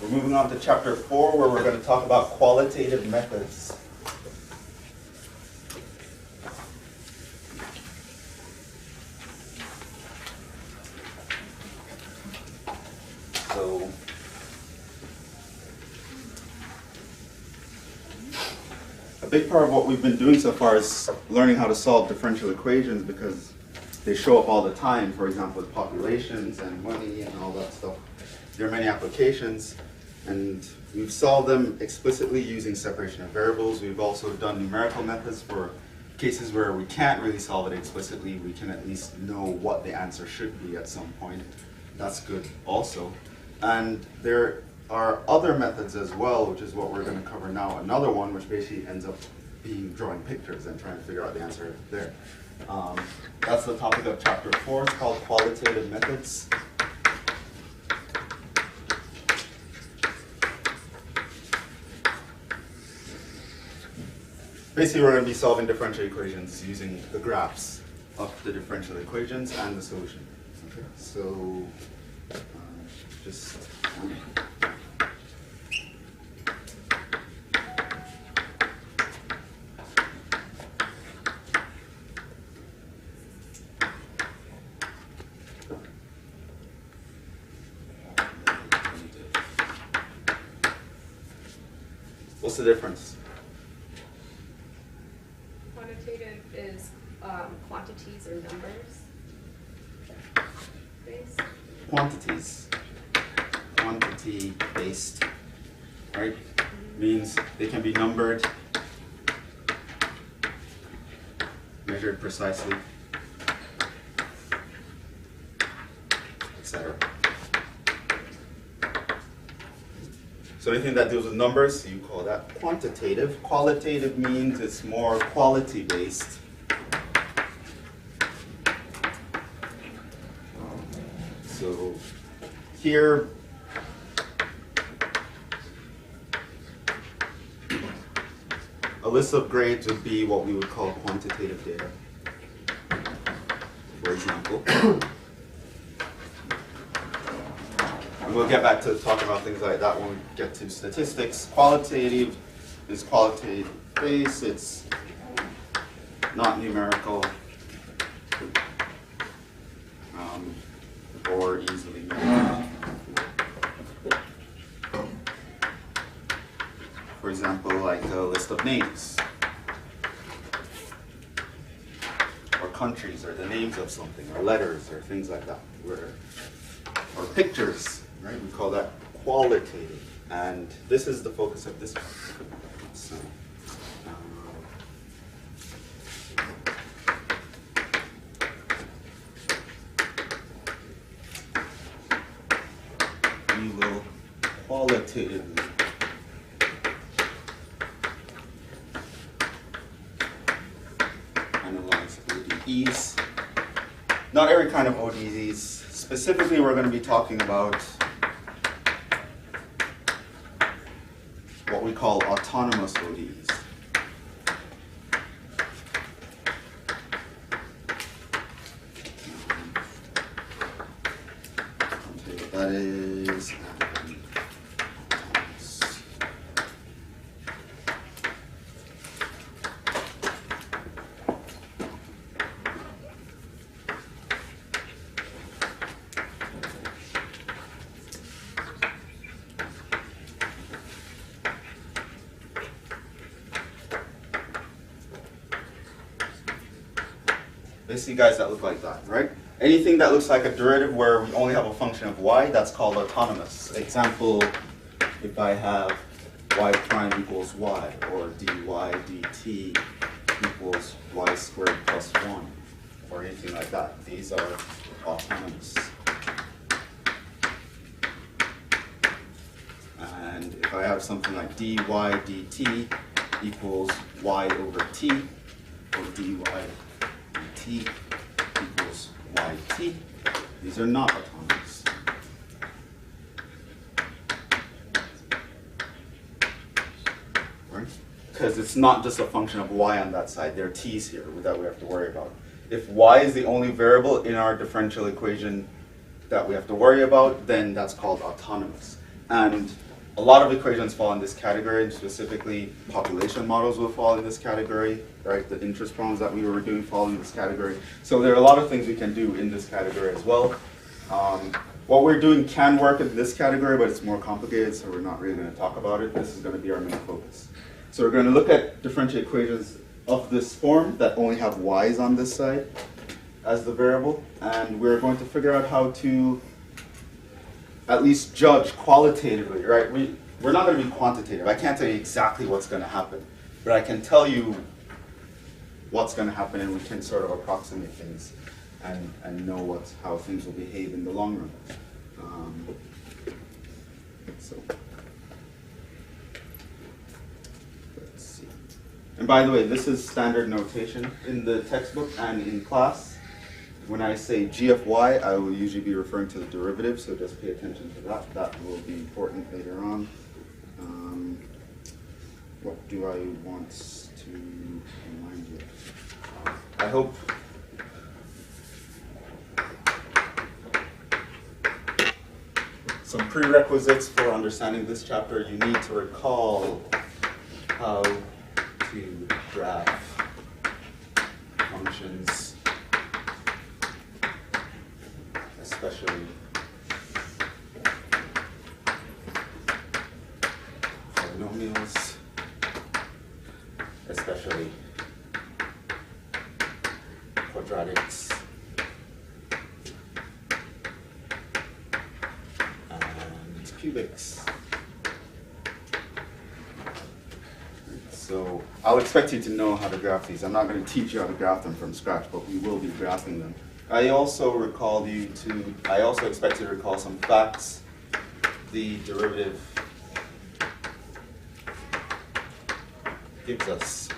We're moving on to chapter 4, where we're going to talk about qualitative methods. So, a big part of what we've been doing so far is learning how to solve differential equations because they show up all the time, for example, with populations and money and all that stuff. There are many applications, and we've solved them explicitly using separation of variables. We've also done numerical methods for cases where we can't really solve it explicitly. We can at least know what the answer should be at some point. That's good also. And there are other methods as well, which is what we're going to cover now. Another one, which basically ends up being drawing pictures and trying to figure out the answer there. That's the topic of chapter 4. It's called Qualitative Methods. Basically, we're going to be solving differential equations using the graphs of the differential equations and the solution. Okay, so just what's the difference? Quantitative is quantities or numbers based. Quantities. Quantity based, right? Means they can be numbered, measured precisely, etc. So anything that deals with numbers, you call that quantitative. Qualitative means it's more quality based. So here, a list of grades would be what we would call quantitative data, for example. And we'll get back to talking about things like that when we get to statistics. Qualitative is qualitative based, it's not numerical or easily measured. For example, like a list of names, or countries, or the names of something, or letters, or things like that, or pictures, right? We call that qualitative, and this is the focus of this one. So, we will qualitatively analyze ODEs. Not every kind of ODEs. Specifically, we're going to be talking about what we call autonomous ODEs. I'll tell you what that is. Basically guys that look like that, right? Anything that looks like a derivative where we only have a function of y, that's called autonomous. Example, if I have y prime equals y, or dy dt equals y squared plus 1, or anything like that. These are autonomous. And if I have something like dy dt equals y over t, or dy dt equals yt, these are not autonomous. Right? Because it's not just a function of y on that side, there are t's here that we have to worry about. If y is the only variable in our differential equation that we have to worry about, then that's called autonomous. And a lot of equations fall in this category, and specifically population models will fall in this category, right? The interest problems that we were doing fall in this category. So there are a lot of things we can do in this category as well. What we're doing can work in this category, but it's more complicated, so we're not really going to talk about it. This is going to be our main focus. So we're going to look at differential equations of this form that only have y's on this side as the variable, and we're going to figure out how to at least judge qualitatively, right? We're not going to be quantitative. I can't tell you exactly what's going to happen, but I can tell you what's going to happen, and we can sort of approximate things and know how things will behave in the long run. So let's see. And by the way, this is standard notation in the textbook and in class. When I say g of y, I will usually be referring to the derivative, so just pay attention to that. That will be important later on. What do I want to remind you? I hope some prerequisites for understanding this chapter. You need to recall how to graph functions, especially polynomials, especially quadratics, and cubics. So I'll expect you to know how to graph these. I'm not going to teach you how to graph them from scratch, but we will be graphing them. I also expect you to recall some facts. The derivative gives us,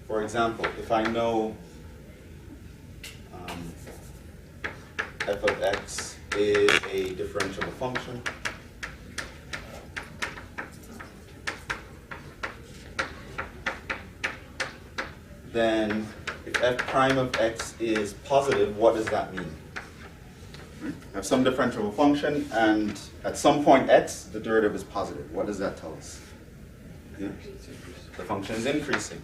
for example, if I know f of x is a differentiable function, then if f prime of x is positive, what does that mean? I have some differentiable function, and at some point x, the derivative is positive. What does that tell us? Yeah. The function is increasing.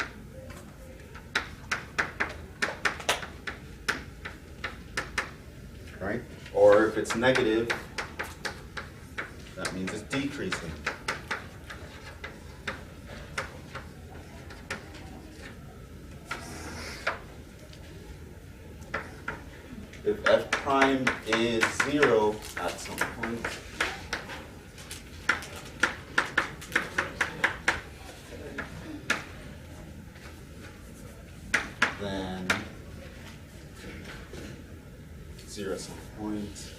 Right? Or if it's negative, that means it's decreasing. If f prime is 0 at some point, then 0 at some point.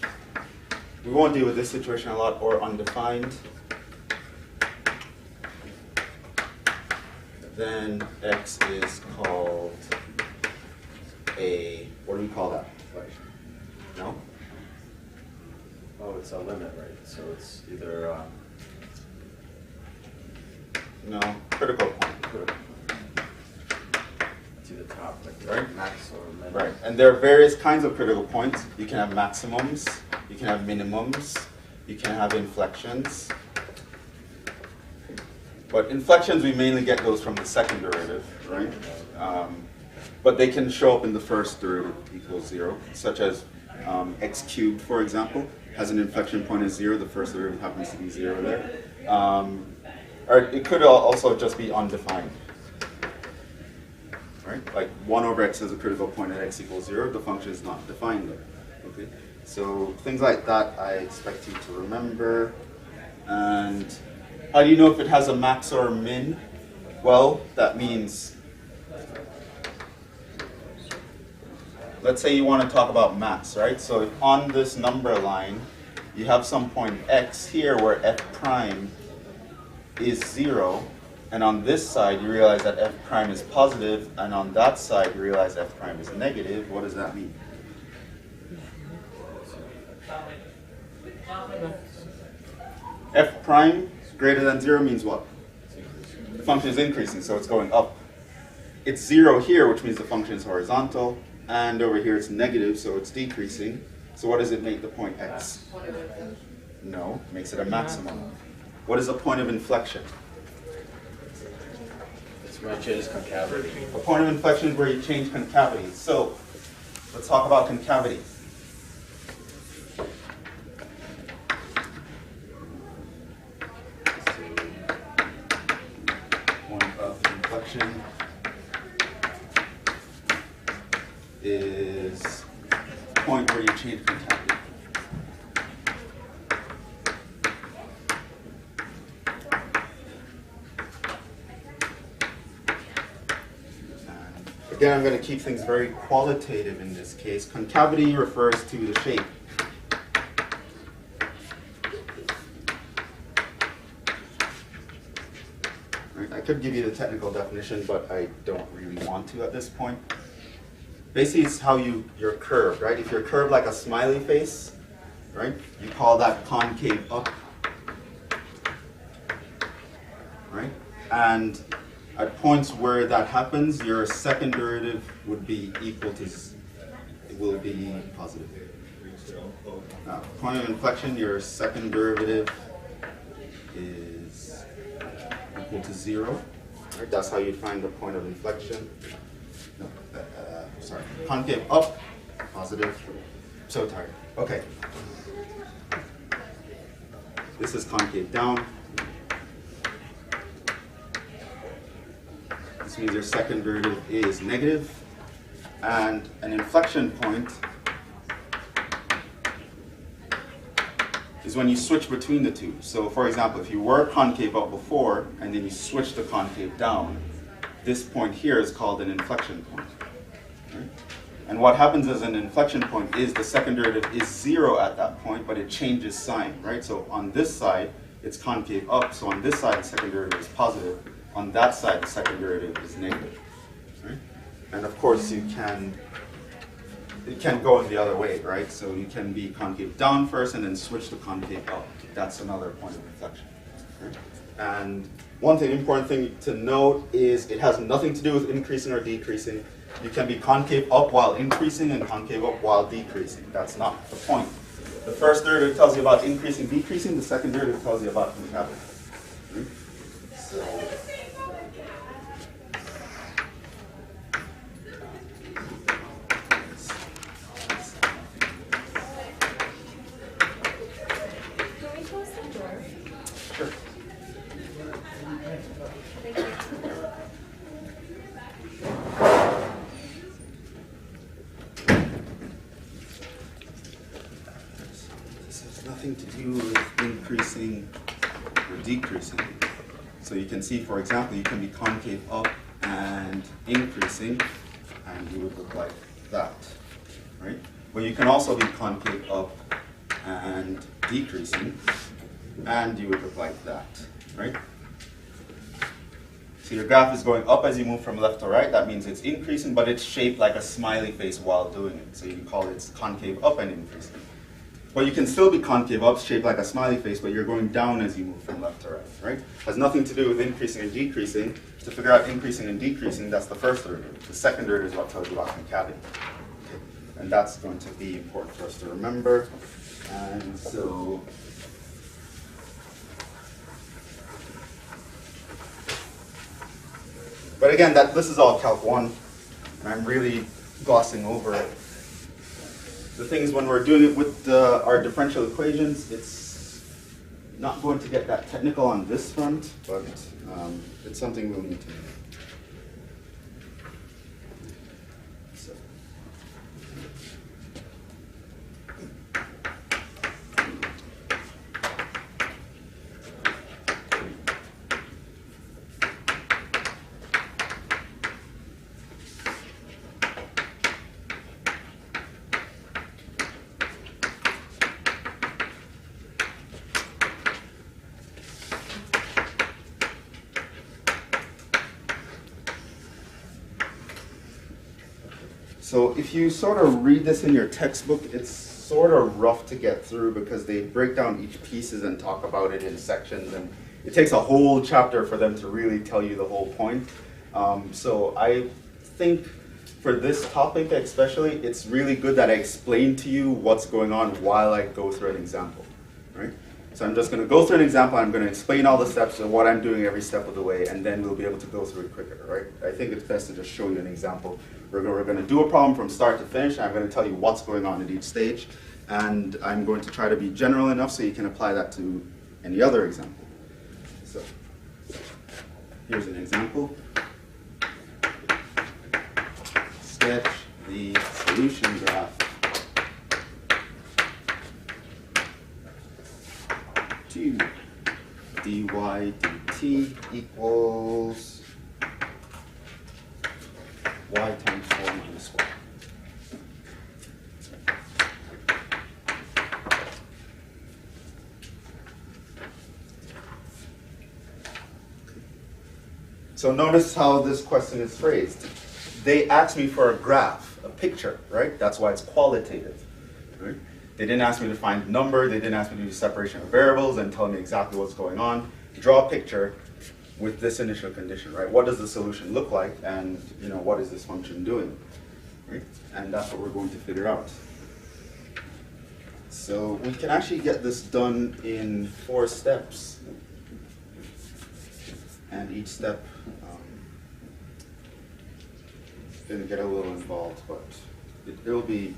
We won't deal with this situation a lot, or undefined. Then x is called a, what do we call that? No? Oh, it's a limit, right? So it's either No, critical point. to the top, like Right. max or min. Right, and there are various kinds of critical points. You can have maximums, you can have minimums, you can have inflections. But inflections, we mainly get those from the second derivative, right? But they can show up in the first derivative equals 0, such as x cubed, for example, has an inflection point of 0. The first derivative happens to be 0 there. Or it could also just be undefined. Right? Like 1 over x has a critical point at x equals 0. The function is not defined there. Okay? So things like that I expect you to remember. And how do you know if it has a max or a min? Well, that means, let's say you want to talk about max, right? So if on this number line, you have some point x here where f prime is 0, and on this side you realize that f prime is positive, and on that side you realize f prime is negative, what does that mean? F prime greater than 0 means what? The function is increasing, so it's going up. It's 0 here, which means the function is horizontal, and over here it's negative, so it's decreasing. So what does it make the point x? No, makes it a maximum. What is a point of inflection? It's when it changes concavity. A point of inflection is where you change concavity. So, let's talk about concavity. Point of inflection is a point where you change concavity. Again, I'm going to keep things very qualitative in this case. Concavity refers to the shape. Right, I could give you the technical definition, but I don't really want to at this point. Basically, it's how you're curved, right? If you're curved like a smiley face, right, you call that concave up, right? And at points where that happens, your second derivative would be equal to, it will be positive. Point of inflection, your second derivative is equal to 0. Right? That's how you'd find the point of inflection. No, sorry, concave up, positive. So tired. Okay. This is concave down. This means your second derivative is negative, and an inflection point is when you switch between the two. So for example, if you were concave up before and then you switch to concave down, this point here is called an inflection point. Right? And what happens as an inflection point is the second derivative is 0 at that point, but it changes sign, right? So on this side, it's concave up, so on this side, the second derivative is positive. On that side, the second derivative is negative. Right? And of course, it can go in the other way, right? So you can be concave down first and then switch to concave up. That's another point of inflection. Right? And one important thing to note is it has nothing to do with increasing or decreasing. You can be concave up while increasing and concave up while decreasing. That's not the point. The first derivative tells you about increasing, decreasing. The second derivative tells you about concavity. Right? So, sure. This has nothing to do with increasing or decreasing. So you can see, for example, you can be concave up and increasing, and you would look like that, right? But you can also be concave up and decreasing, and you would look like that, right? So your graph is going up as you move from left to right. That means it's increasing, but it's shaped like a smiley face while doing it. So you can call it concave up and increasing. But you can still be concave up, shaped like a smiley face, but you're going down as you move from left to right, right? Has nothing to do with increasing and decreasing. To figure out increasing and decreasing, that's the first derivative. The second derivative is what tells you about concavity. Okay. And that's going to be important for us to remember. And so, but again, this is all Calc 1, and I'm really glossing over it. The thing is, when we're doing it with our differential equations, it's not going to get that technical on this front, but it's something we'll need to do. So. So if you sort of read this in your textbook, it's sort of rough to get through because they break down each pieces and talk about it in sections, and it takes a whole chapter for them to really tell you the whole point. So I think for this topic especially, it's really good that I explain to you what's going on while I go through an example. right? So I'm just going to go through an example. I'm going to explain all the steps and what I'm doing every step of the way, and then we'll be able to go through it quicker, right? I think it's best to just show you an example. We're going to do a problem from start to finish. I'm going to tell you what's going on at each stage, and I'm going to try to be general enough so you can apply that to any other example. So here's an example. Sketch the solution graph to dy dt equals y times 4 minus y. So notice how this question is phrased. They asked me for a graph, a picture, right? That's why it's qualitative, right? They didn't ask me to find a number. They didn't ask me to do separation of variables and tell me exactly what's going on. Draw a picture with this initial condition, right? What does the solution look like, and what is this function doing, right? And that's what we're going to figure out. So we can actually get this done in 4 steps, and each step going to get a little involved, but it'll be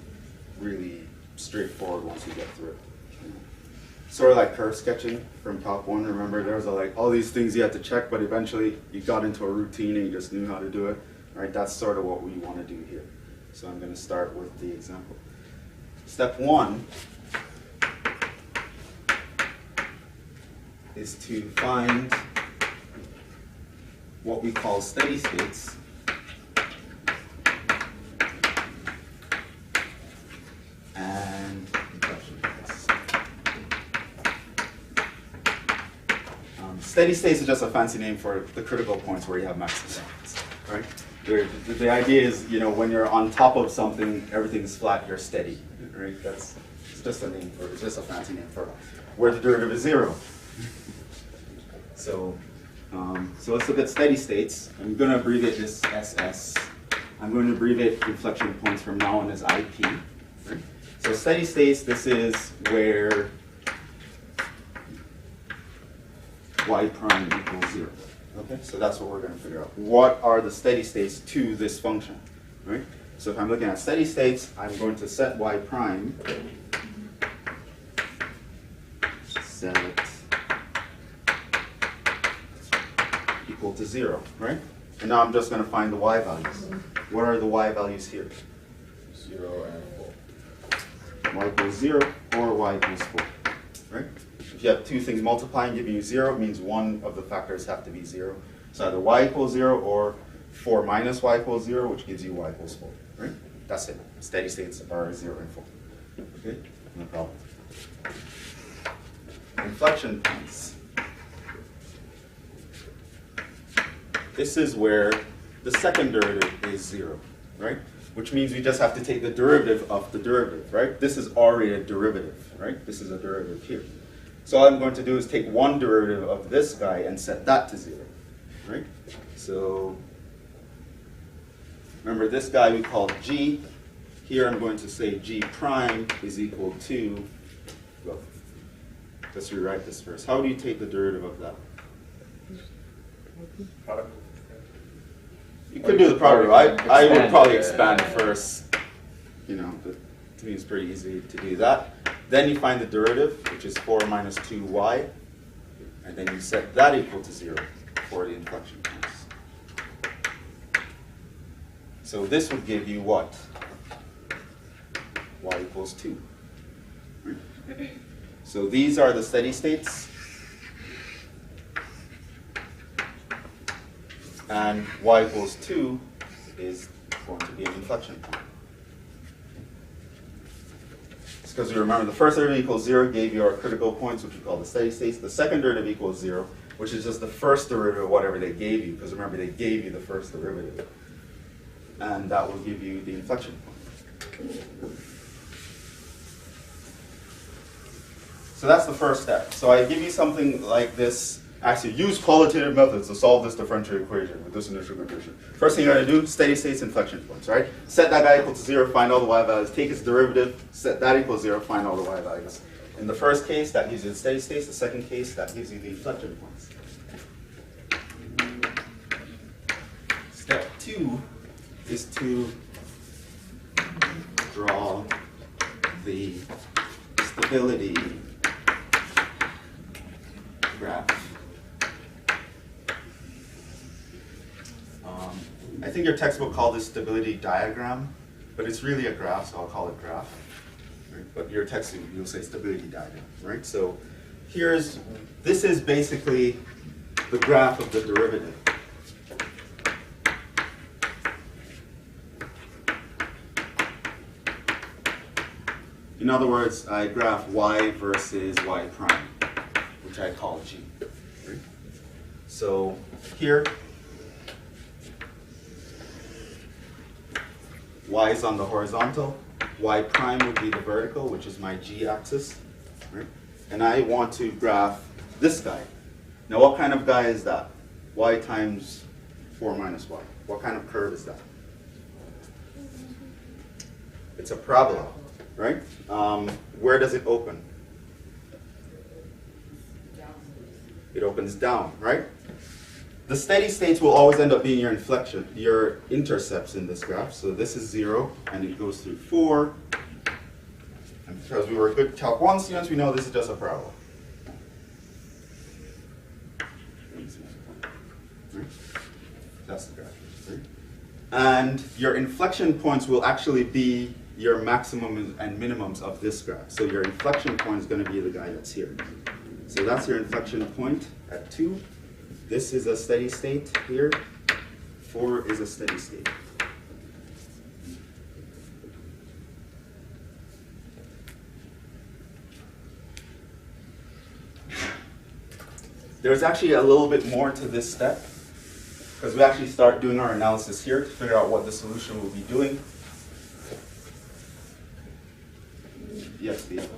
really straightforward once you get through it. Sort of like curve sketching from top 1. Remember, there was all these things you had to check, but eventually you got into a routine and you just knew how to do it. Right? That's sort of what we want to do here. So I'm going to start with the example. Step 1 is to find what we call steady states. And steady states is just a fancy name for the critical points where you have maximum values, right? The idea is, when you're on top of something, everything's flat, you're steady, right? It's just a name it's just a fancy name for where the derivative is 0. So let's look at steady states. I'm going to abbreviate this SS. I'm going to abbreviate inflection points from now on as IP. Right? So steady states, this is where y prime equals 0. Okay, so that's what we're going to figure out. What are the steady states to this function? Right? So if I'm looking at steady states, I'm going to set y prime, set equal to 0, right? And now I'm just going to find the y values. What are the y values here? 0 and 4. Y equals 0 or y equals 4, right? If you have two things multiplying giving you 0, it means one of the factors have to be 0. So either y equals 0 or 4 minus y equals 0, which gives you y equals 4, right? That's it. Steady states are 0 and 4. Okay? No problem. Inflection points. This is where the second derivative is 0, right? Which means we just have to take the derivative of the derivative, right? This is already a derivative, right? This is a derivative here. So all I'm going to do is take one derivative of this guy and set that to 0, right? So remember, this guy we called g. Here I'm going to say g prime is equal to, well, let's rewrite this first. How do you take the derivative of that? Product. You could do the product. I would probably expand first. But to me it's pretty easy to do that. Then you find the derivative, which is 4 minus 2y, and then you set that equal to 0 for the inflection points. So this would give you what? Y equals 2. Right? So these are the steady states. And y equals 2 is going to be an inflection point. It's because you remember the first derivative equals 0 gave you our critical points, which we call the steady states. The second derivative equals 0, which is just the first derivative of whatever they gave you, because remember they gave you the first derivative. And that will give you the inflection point. So that's the first step. So I give you something like this. Actually, use qualitative methods to solve this differential equation with this initial condition. First thing you're going to do, steady states, inflection points, right? Set that guy equal to 0, find all the y values, take its derivative, set that equals 0, find all the y values. In the first case, that gives you the steady states. The second case, that gives you the inflection points. Step 2 is to draw the stability graph. I think your textbook called this stability diagram, but it's really a graph, so I'll call it graph. Right? But your textbook, you'll say stability diagram, right? So this is basically the graph of the derivative. In other words, I graph y versus y prime, which I call g. Right? So here, y is on the horizontal, y prime would be the vertical, which is my g-axis, right? And I want to graph this guy. Now what kind of guy is that? Y times 4 minus y. What kind of curve is that? It's a parabola, right? Where does it open? It opens down, right? The steady states will always end up being your inflection, your intercepts in this graph. So this is 0, and it goes through 4. And because we were good Calc 1 students, we know this is just a parabola. Right? That's the graph. Right? And your inflection points will actually be your maximums and minimums of this graph. So your inflection point is going to be the guy that's here. So that's your inflection point at 2. This is a steady state here. 4 is a steady state. There's actually a little bit more to this step, because we actually start doing our analysis here to figure out what the solution will be doing. Yes, Steve.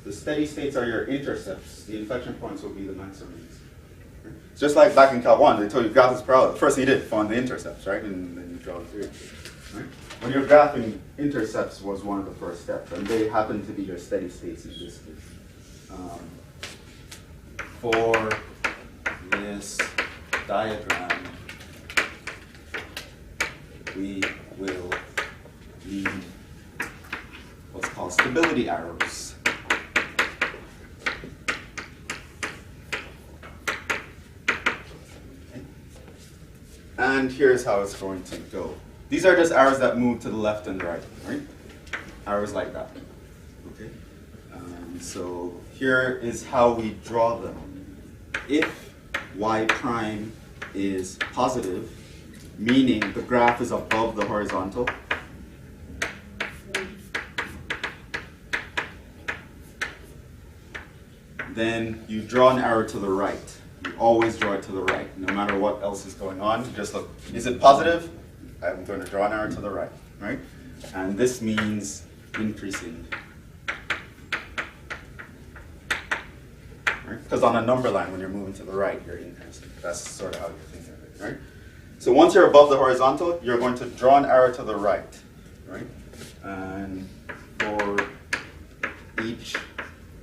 The steady states are your intercepts. The inflection points will be the maximums. It's just like back in Calc 1, they told you graph this parabola. The first thing you did, find the intercepts, right? And then you draw the theory. Right? When you're graphing, intercepts was one of the first steps, and they happen to be your steady states in this case. For this diagram, we will need what's called stability arrows. And here's how it's going to go. These are just arrows that move to the left and right, right? Arrows like that. Okay. So here is how we draw them. If y prime is positive, meaning the graph is above the horizontal, then you draw an arrow to the right. You always draw it to the right, no matter what else is going on. You just look, is it positive? I'm going to draw an arrow to the right, right? And this means increasing. Right? Because on a number line, when you're moving to the right, you're increasing. That's sort of how you're thinking of it, right? So once you're above the horizontal, you're going to draw an arrow to the right, right? And for each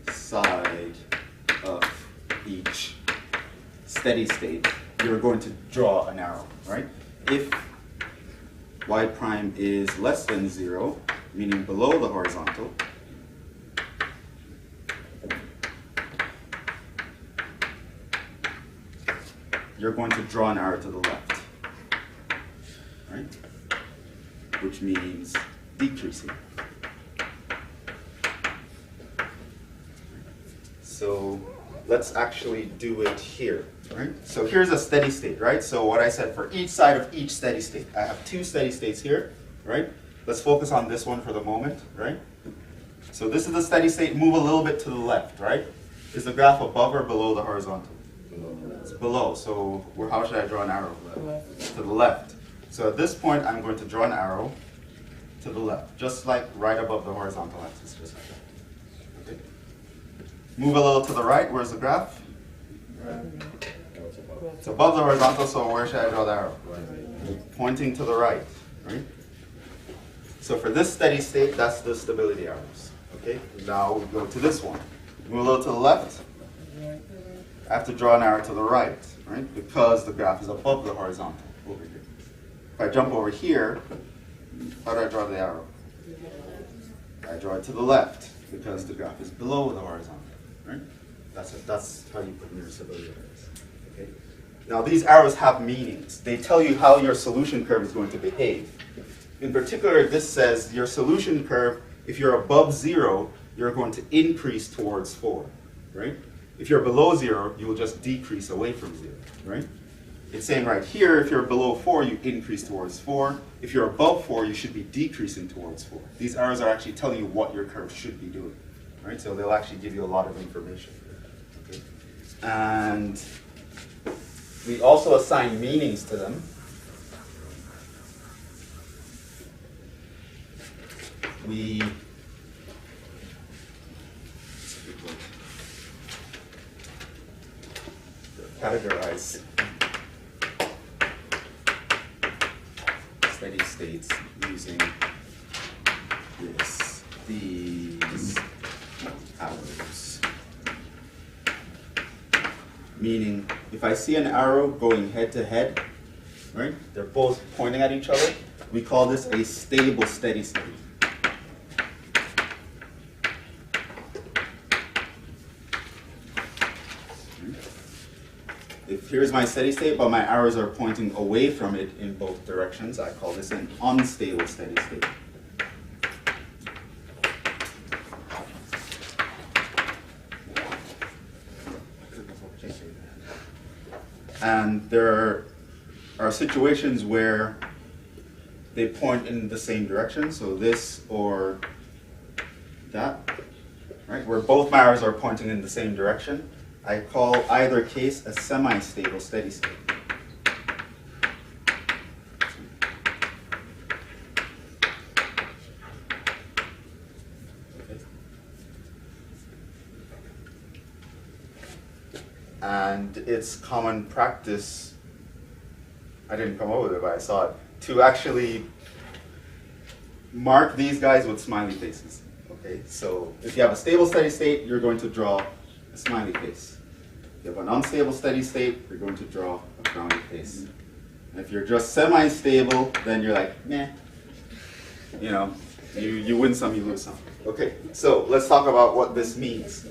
side of each steady state, you're going to draw an arrow, right? If y prime is less than 0, meaning below the horizontal, you're going to draw an arrow to the left, right? Which means decreasing. So let's actually do it here, right? So here's a steady state, right? So what I said, for each side of each steady state, I have 2 steady states here, right? Let's focus on this one for the moment, right? So this is the steady state. Move a little bit to the left, right? Is the graph above or below the horizontal? It's below. So how should I draw an arrow? To the left. So at this point, I'm going to draw an arrow to the left, just like right above the horizontal axis, just like that. Okay. Move a little to the right. Where's the graph? It's above the horizontal, so where should I draw the arrow? Pointing to the right, right? So for this steady state, that's the stability arrows. Okay, now we go to this one. Move a little to the left. I have to draw an arrow to the right, right? Because the graph is above the horizontal over here. If I jump over here, how do I draw the arrow? I draw it to the left because the graph is below the horizontal, right? That's how you put in your stability arrows. Okay. Now these arrows have meanings. They tell you how your solution curve is going to behave. In particular, this says your solution curve, if you're above 0, you're going to increase towards 4, right? If you're below 0, you will just decrease away from 0, right? It's saying right here, if you're below 4, you increase towards 4. If you're above 4, you should be decreasing towards 4. These arrows are actually telling you what your curve should be doing, right? So they'll actually give you a lot of information. Okay? And we also assign meanings to them. We categorize steady states using these arrows. Meaning, if I see an arrow going head to head, right? They're both pointing at each other. We call this a stable steady state. If here's my steady state, but my arrows are pointing away from it in both directions, I call this an unstable steady state. And there are situations where they point in the same direction, so this or that, right? Where both my arrows are pointing in the same direction. I call either case a semi-stable steady state. Okay. And it's common practice, I didn't come up with it, but I saw it, to actually mark these guys with smiley faces. Okay, so if you have a stable steady state, you're going to draw a smiley face. If you have an unstable steady state, you're going to draw a frowny face. And if you're just semi-stable, then you're like, meh. You know, you win some, you lose some. Okay, so let's talk about what this means.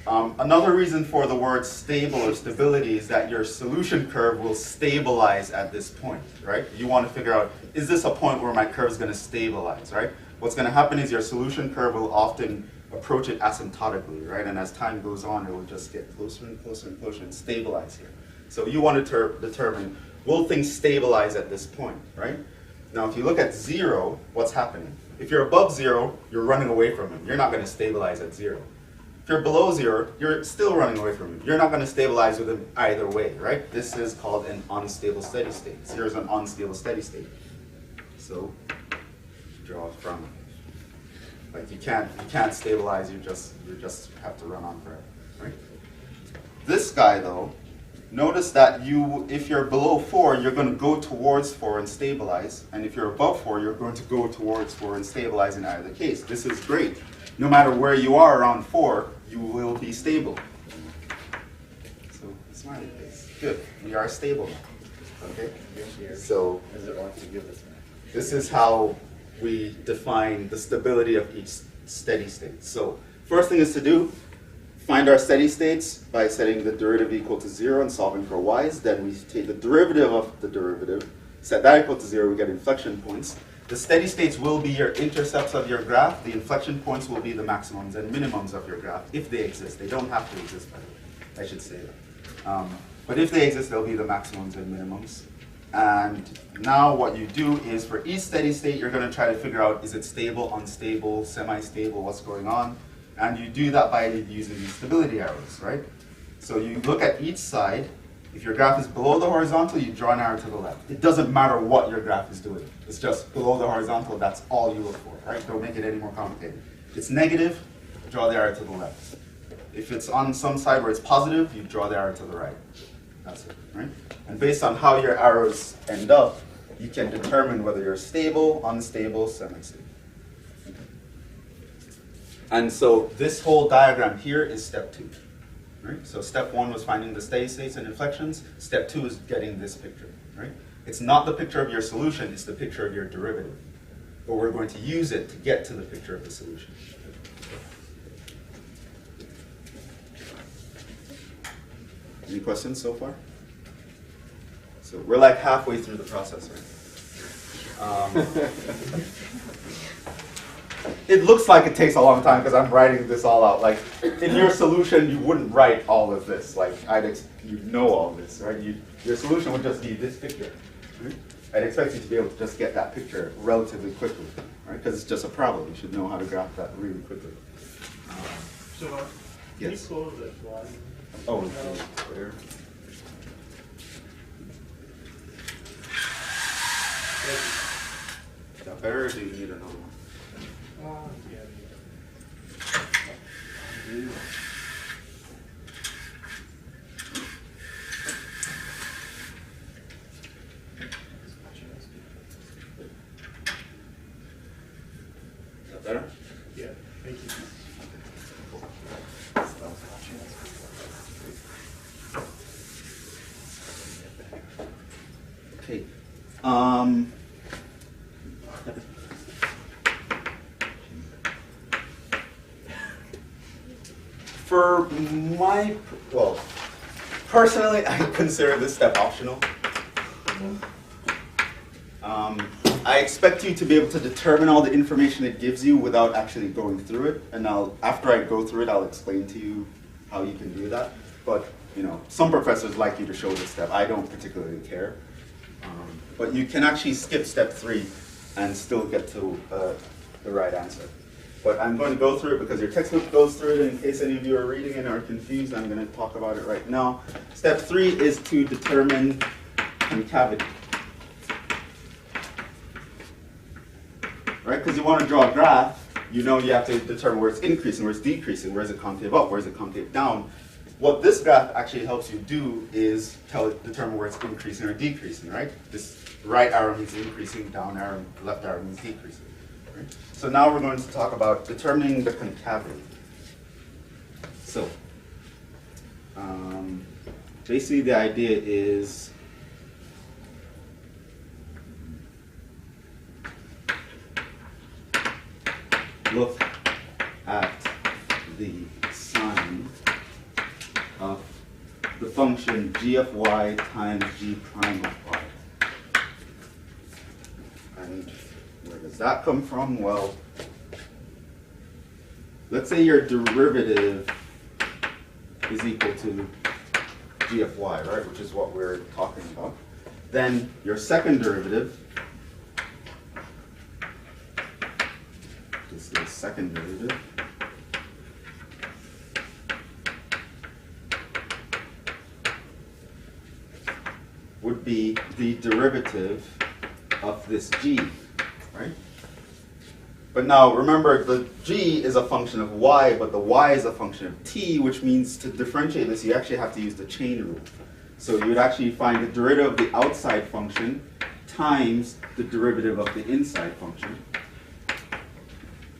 Another reason for the word stable or stability is that your solution curve will stabilize at this point, right? You want to figure out, is this a point where my curve is going to stabilize, right? What's going to happen is your solution curve will often approach it asymptotically, right? And as time goes on, it will just get closer and closer and closer and stabilize here. So you want to determine, will things stabilize at this point, right? Now, if you look at 0, what's happening? If you're above 0, you're running away from him. You're not going to stabilize at 0. If you're below 0, you're still running away from him. You're not going to stabilize with him either way, right? This is called an unstable steady state. 0 is an unstable steady state. So draw from it. Like you can't stabilize. You just have to run on forever, right? This guy though, notice that if you're below 4, you're going to go towards 4 and stabilize, and if you're above 4, you're going to go towards 4 and stabilize in either case. This is great. No matter where you are around 4, you will be stable. So smiley face. Good. We are stable now. Okay. So this is how we define the stability of each steady state. So first thing is to do, find our steady states by setting the derivative equal to 0 and solving for y's. Then we take the derivative of the derivative, set that equal to 0, we get inflection points. The steady states will be your intercepts of your graph. The inflection points will be the maximums and minimums of your graph, if they exist. They don't have to exist, by the way. I should say that. But if they exist, they'll be the maximums and minimums. And now what you do is for each steady state, you're going to try to figure out, is it stable, unstable, semi-stable, what's going on? And you do that by using these stability arrows, right? So you look at each side. If your graph is below the horizontal, you draw an arrow to the left. It doesn't matter what your graph is doing. It's just below the horizontal, that's all you look for, right? Don't make it any more complicated. If it's negative, draw the arrow to the left. If it's on some side where it's positive, you draw the arrow to the right. That's it, right? And based on how your arrows end up, you can determine whether you're stable, unstable, semi-stable. And so this whole diagram here is step 2. Right? So step 1 was finding the steady states and inflections. Step 2 is getting this picture. Right? It's not the picture of your solution, it's the picture of your derivative. But we're going to use it to get to the picture of the solution. Any questions so far? So we're like halfway through the process, right? It looks like it takes a long time because I'm writing this all out. Like in your solution, you wouldn't write all of this. Like you know all this, right? Your solution would just be this picture. Right? I'd expect you to be able to just get that picture relatively quickly, right? Because it's just a problem. You should know how to graph that really quickly. So, Yes. can you close that line? Oh, there. Is that better, or do you need another one? Yeah. Is that better? Yeah, thank you. Okay. For my, well, personally, I consider this step optional. I expect you to be able to determine all the information it gives you without actually going through it. And after I go through it, I'll explain to you how you can do that. But some professors like you to show this step. I don't particularly care. But you can actually skip step 3 and still get to the right answer. But I'm going to go through it because your textbook goes through it. In case any of you are reading it and are confused, I'm going to talk about it right now. Step 3 is to determine concavity. Right? Because you want to draw a graph, you have to determine where it's increasing, where it's decreasing, where is it concave up, where is it concave down. What this graph actually helps you do is determine where it's increasing or decreasing, right? This right arrow means increasing, down arrow, left arrow means decreasing. Right? So now we're going to talk about determining the concavity. So, basically the idea is look at the sign of the function g of y times g prime of y. And where does that come from? Well, let's say your derivative is equal to g of y, right? Which is what we're talking about. Then your second derivative, this is second derivative, would be the derivative of this g, right? But now remember, the g is a function of y, but the y is a function of t, which means to differentiate this, you actually have to use the chain rule. So you would actually find the derivative of the outside function times the derivative of the inside function,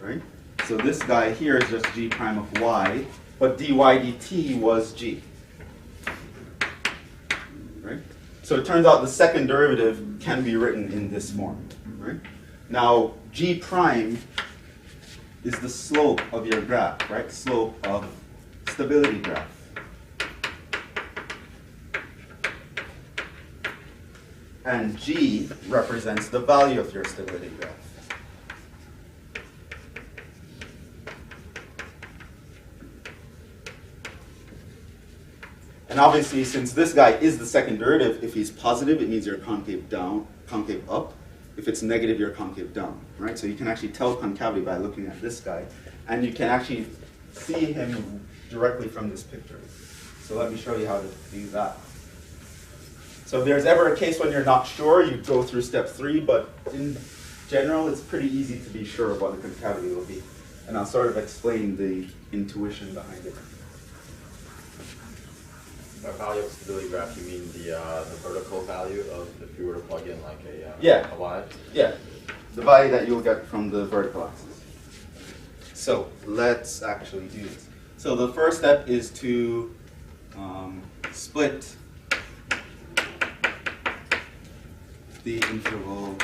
right? So this guy here is just g prime of y, but dy dt was g, right? So it turns out the second derivative can be written in this form, right? Now, g prime is the slope of your graph, right? Slope of stability graph. And g represents the value of your stability graph. And obviously, since this guy is the second derivative, if he's positive, it means you're concave down, concave up. If it's negative, you're concave down, right? So you can actually tell concavity by looking at this guy, and you can actually see him directly from this picture. So let me show you how to do that. So if there's ever a case when you're not sure, you go through step 3, but in general, it's pretty easy to be sure of what the concavity will be. And I'll sort of explain the intuition behind it. a value of stability graph, you mean the vertical value of if you were to plug in like Yeah. a y? Yeah, the value that you'll get from the vertical axis. So let's actually do this. So the first step is to split the interval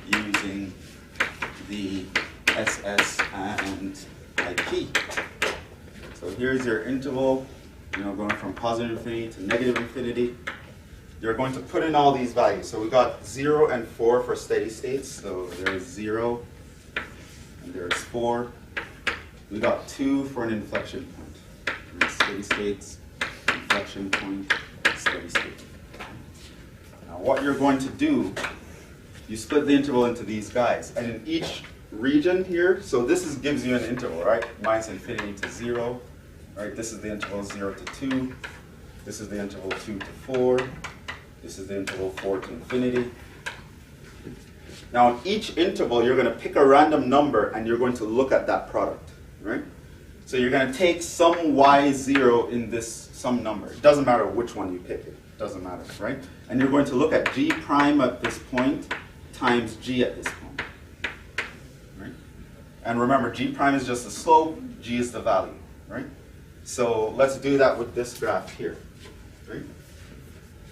using the SS and IP. So here's your interval, going from positive infinity to negative infinity. You're going to put in all these values. So we got 0 and 4 for steady states. So there's 0 and there's 4. We got 2 for an inflection point. And steady states, inflection point, steady state. Now what you're going to do, you split the interval into these guys. And in each region here, so this gives you an interval, right? Minus infinity to 0. Right? This is the interval 0 to 2. This is the interval 2 to 4. This is the interval 4 to infinity. Now in each interval, you're going to pick a random number and you're going to look at that product, right? So you're going to take some y0 in this some number. It doesn't matter which one you pick, it doesn't matter, right? And you're going to look at g prime at this point times g at this point, right? And remember, g prime is just the slope, g is the value, right? So let's do that with this graph here, right?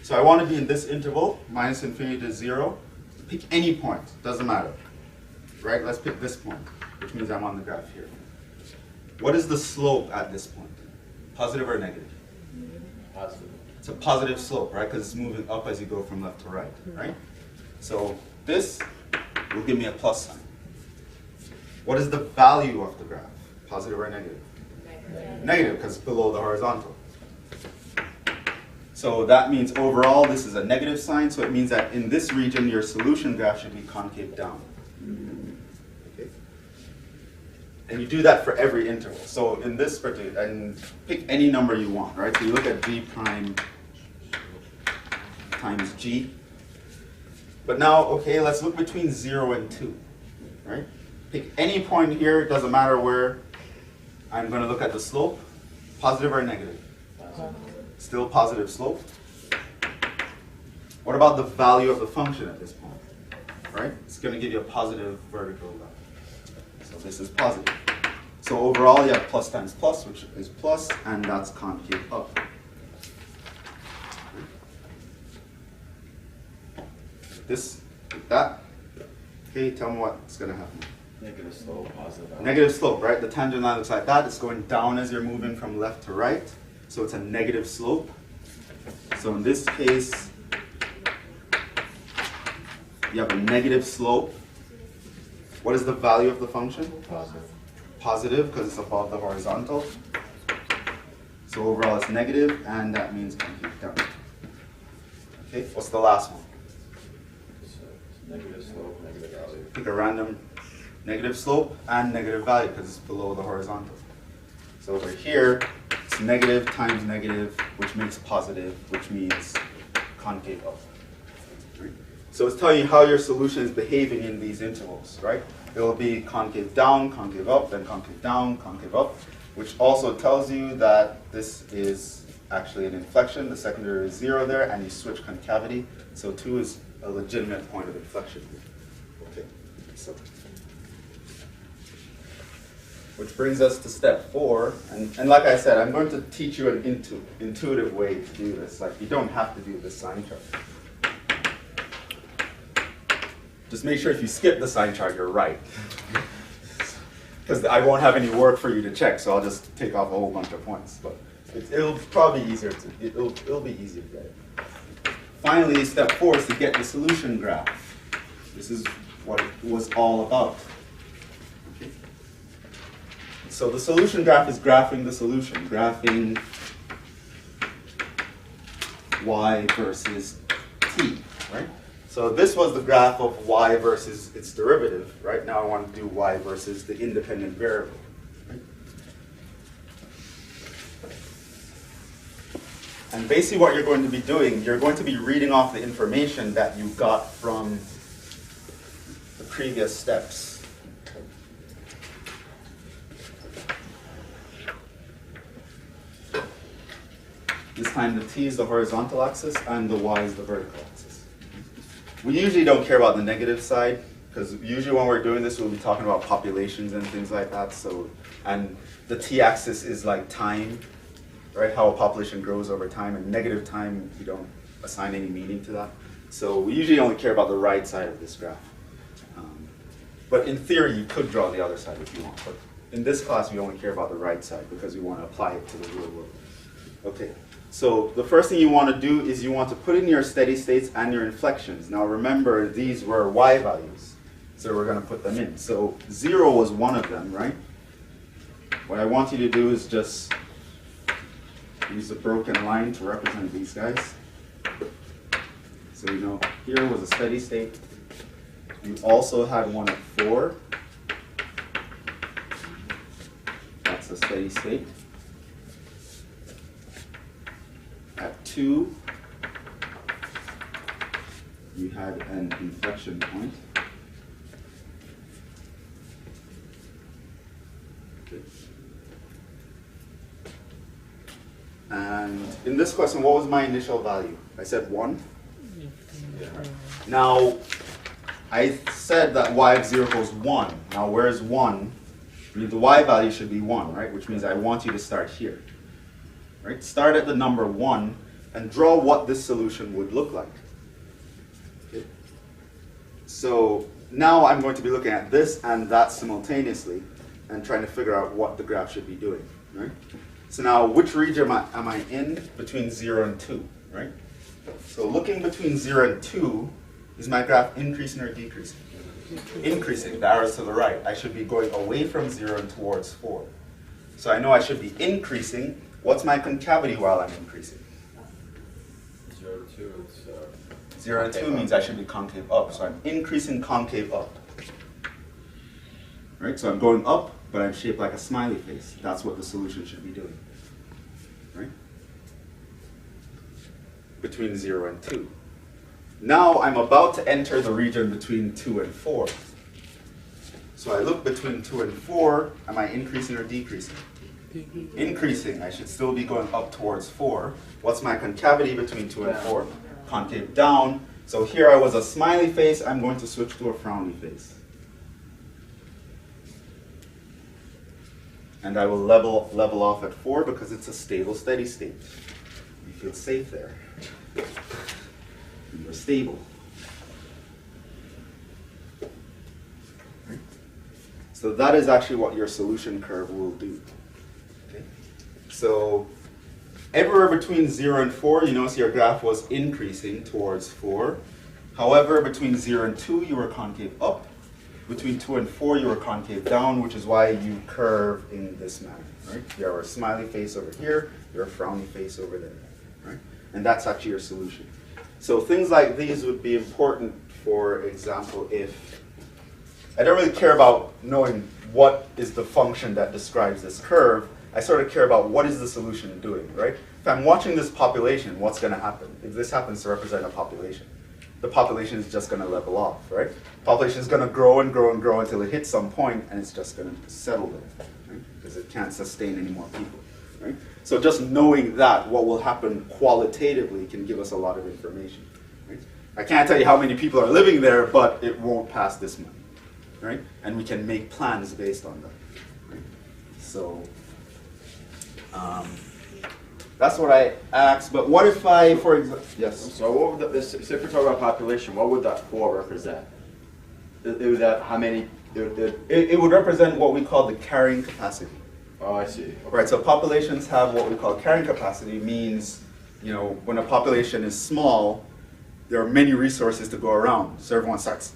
So I want to be in this interval, minus infinity to 0. Pick any point, doesn't matter. Right? Let's pick this point, which means I'm on the graph here. What is the slope at this point? Positive or negative? Positive. It's a positive slope, right? Because it's moving up as you go from left to right, right? So this will give me a plus sign. What is the value of the graph? Positive or negative? Negative, because it's below the horizontal. So that means overall this is a negative sign, so it means that in this region your solution graph should be concave down. Okay. And you do that for every interval. So in this particular, and pick any number you want, right? So you look at g prime times g. But now, okay, let's look between 0 and 2, right? Pick any point here, it doesn't matter where. I'm going to look at the slope, positive or negative? Still positive slope. What about the value of the function at this point? Right? It's going to give you a positive vertical value. So this is positive. So overall, you have plus times plus, which is plus, and that's concave up. This, that. Okay, tell me what's going to happen. Negative slope, positive value. Negative slope, right? The tangent line looks like that. It's going down as you're moving from left to right. So it's a negative slope. So in this case, you have a negative slope. What is the value of the function? Positive. Positive, because it's above the horizontal. So overall it's negative, and that means concave down. Okay, what's the last one? So it's negative slope, negative value. Pick a random negative slope and negative value, because it's below the horizontal. So over here, it's negative times negative, which makes positive, which means concave up. Right? So it's telling you how your solution is behaving in these intervals, right? It will be concave down, concave up, then concave down, concave up, which also tells you that this is actually an inflection. The secondary is 0 there, and you switch concavity. So 2 is a legitimate point of inflection here. Okay, so. Which brings us to step 4, and like I said, I'm going to teach you an intuitive way to do this. Like, you don't have to do the sign chart. Just make sure if you skip the sign chart, you're right. Because I won't have any work for you to check, so I'll just take off a whole bunch of points. But it'll probably be easier to, it'll be easier to get it. Finally, step 4 is to get the solution graph. This is what it was all about. So the solution graph is graphing the solution, graphing y versus t, right? So this was the graph of y versus its derivative, right? Now I want to do y versus the independent variable, right? And basically what you're going to be doing, you're going to be reading off the information that you got from the previous steps. This time the t is the horizontal axis and the y is the vertical axis. We usually don't care about the negative side, because usually when we're doing this, we'll be talking about populations and things like that. So, and the t-axis is like time, right? How a population grows over time, and negative time, we don't assign any meaning to that. So we usually only care about the right side of this graph. But in theory, you could draw the other side if you want. But in this class, we only care about the right side because we want to apply it to the real world. Okay, so the first thing you want to do is you want to put in your steady states and your inflections. Now remember, these were y values, so we're going to put them in. So 0 was one of them, right? What I want you to do is just use a broken line to represent these guys. So you know, here was a steady state. You also had one at 4. That's a steady state. At 2, you had an inflection point. Okay. And in this question, what was my initial value? I said 1. Yeah. Now, I said that y of 0 equals 1. Now, where's 1? I mean, the y value should be 1, right? Which means I want you to start here. Right? Start at the number 1 and draw what this solution would look like. Okay. So now I'm going to be looking at this and that simultaneously and trying to figure out what the graph should be doing. Right? So now, which region am I in between 0 and 2? Right? So looking between 0 and 2, is my graph increasing or decreasing? Increasing, the arrow's to the right. I should be going away from 0 and towards 4. So I know I should be increasing. What's my concavity while I'm increasing? 0 to 2, it's 0 and 2 means I should be concave up. So I'm increasing concave up. Right? So I'm going up, but I'm shaped like a smiley face. That's what the solution should be doing. Right? Between 0 and 2. Now I'm about to enter the region between 2 and 4. So I look between 2 and 4. Am I increasing or decreasing? Increasing. I should still be going up towards 4. What's my concavity between 2 and 4? Concave down. So here I was a smiley face. I'm going to switch to a frowny face. And I will level off at 4 because it's a stable, steady state. You feel safe there. You're stable. Right? So that is actually what your solution curve will do. Okay? So everywhere between 0 and 4, you notice your graph was increasing towards 4. However, between 0 and 2, you were concave up. Between 2 and 4, you were concave down, which is why you curve in this manner. Right? You have a smiley face over here, you're a frowny face over there. Right? And that's actually your solution. So things like these would be important, for example, if I don't really care about knowing what is the function that describes this curve. I sort of care about what is the solution doing, right? If I'm watching this population, what's going to happen? If this happens to represent a population, the population is just going to level off, right? Population is going to grow and grow and grow until it hits some point and it's just going to settle there, right? Because it can't sustain any more people, right? So just knowing that, what will happen qualitatively can give us a lot of information. Right? I can't tell you how many people are living there, but it won't pass this many. Right? And we can make plans based on that. Right? So that's what I asked. But what if I, for example, yes? So what would so if we're talking about population, what would that 4 represent? It would that how many? It would represent what we call the carrying capacity. Oh, I see. Okay. Right, so populations have what we call carrying capacity, means, you know, when a population is small, there are many resources to go around. So everyone starts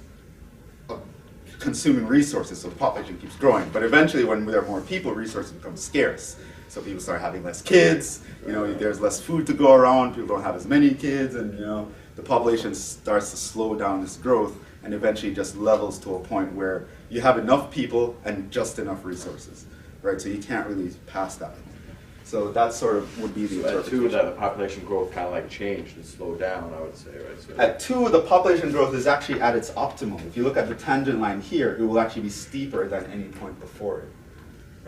consuming resources, so the population keeps growing. But eventually, when there are more people, resources become scarce. So people start having less kids, you know, there's less food to go around, people don't have as many kids, and, you know, the population starts to slow down this growth, and eventually just levels to a point where you have enough people and just enough resources. Right, so you can't really pass that. So that sort of would be the interpretation. At 2, that the population growth kind of like changed and slowed down, I would say, right? So at 2, the population growth is actually at its optimum. If you look at the tangent line here, it will actually be steeper than any point before it.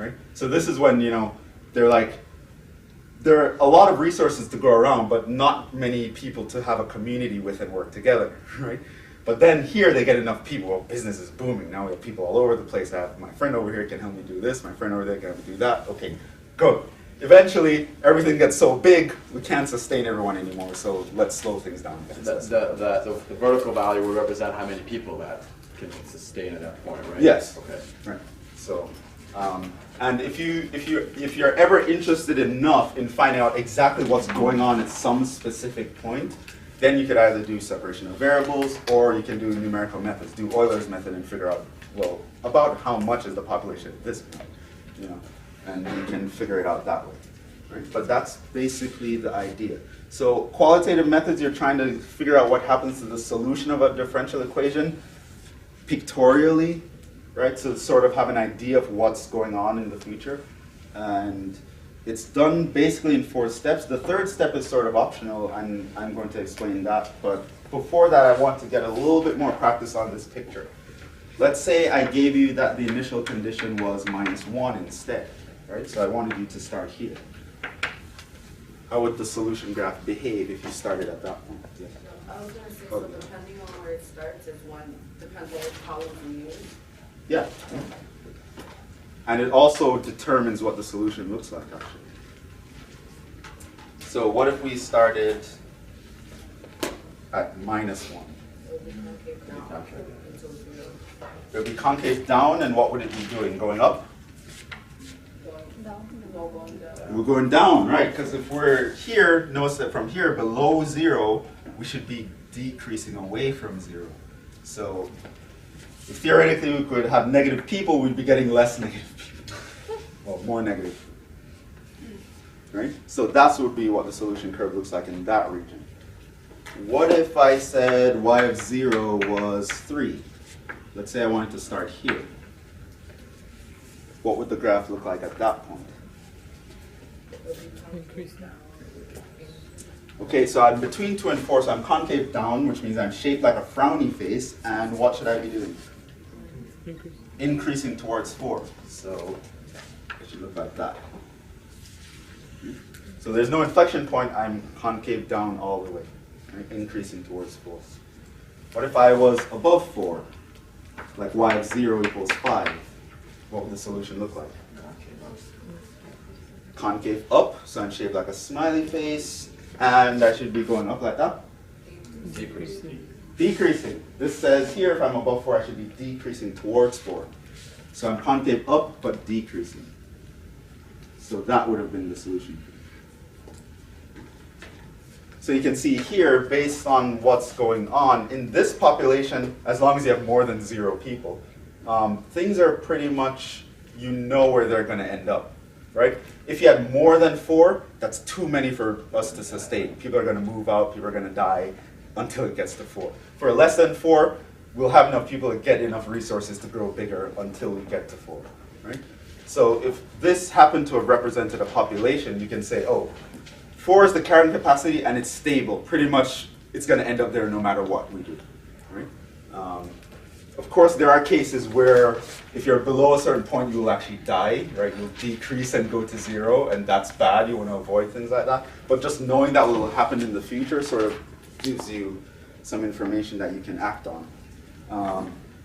Right? So this is when, you know, they're like, there are a lot of resources to go around, but not many people to have a community with and work together, right? But then here they get enough people. Well, business is booming. Now we have people all over the place. I have my friend over here can help me do this. My friend over there can help me do that. Okay, go. Eventually, everything gets so big, we can't sustain everyone anymore, so let's slow things down. The vertical value will represent how many people that can sustain at that point, right? Yes. Okay. Right. So, and if you're ever interested enough in finding out exactly what's going on at some specific point, then you could either do separation of variables, or you can do numerical methods, do Euler's method, and figure out, well, about how much is the population at this point, you know, and you can figure it out that way, right? But that's basically the idea. So qualitative methods, you're trying to figure out what happens to the solution of a differential equation pictorially, right? So sort of have an idea of what's going on in the future. And it's done basically in 4 steps. The third step is sort of optional, and I'm going to explain that. But before that, I want to get a little bit more practice on this picture. Let's say I gave you that the initial condition was -1 instead, right? So I wanted you to start here. How would the solution graph behave if you started at that point? Yeah. I was gonna say, so depending on where it starts, depends on which column you use. Yeah. And it also determines what the solution looks like, actually. So what if we started at -1? It would be concave down until 0. It would be concave down, and what would it be doing? Going up? Going down. We're going down, right? Because if we're here, notice that from here below 0, we should be decreasing away from 0. So if theoretically we could have negative people, we'd be getting less negative people. Well, more negative. Right? So that's would be what the solution curve looks like in that region. What if I said y of 0 was 3? Let's say I wanted to start here. What would the graph look like at that point? Okay, so I'm between 2 and 4, so I'm concave down, which means I'm shaped like a frowny face, and what should I be doing? Increasing towards 4. So it should look like that. So there's no inflection point, I'm concave down all the way, right? Increasing towards 4. What if I was above 4? Like y of 0 equals 5. What would the solution look like? Concave up, so I'm shaped like a smiley face, and I should be going up like that? Decreasing. Decreasing. This says here if I'm above 4, I should be decreasing towards 4. So I'm concave up, but decreasing. So that would have been the solution. So you can see here, based on what's going on, in this population, as long as you have more than 0 people, things are pretty much, you know where they're going to end up, right? If you had more than 4, that's too many for us to sustain. People are going to move out, people are going to die until it gets to 4. For less than 4, we'll have enough people to get enough resources to grow bigger until we get to 4, right? So if this happened to have represented a population, you can say, oh, 4 is the carrying capacity and it's stable. Pretty much it's going to end up there no matter what we do, right? Of course, there are cases where if you're below a certain point, you will actually die, right? You'll decrease and go to 0, and that's bad. You want to avoid things like that. But just knowing that will happen in the future sort of gives you some information that you can act on.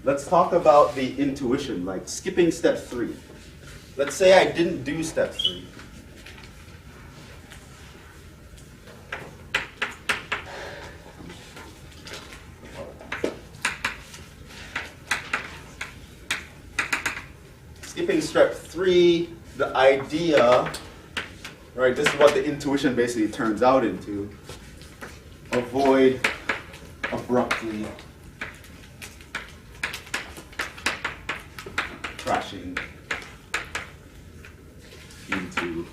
Let's talk about the intuition, like skipping step 3. Let's say I didn't do step 3. Skipping step 3, the idea, right, this is what the intuition basically turns out into. Avoid abruptly crashing into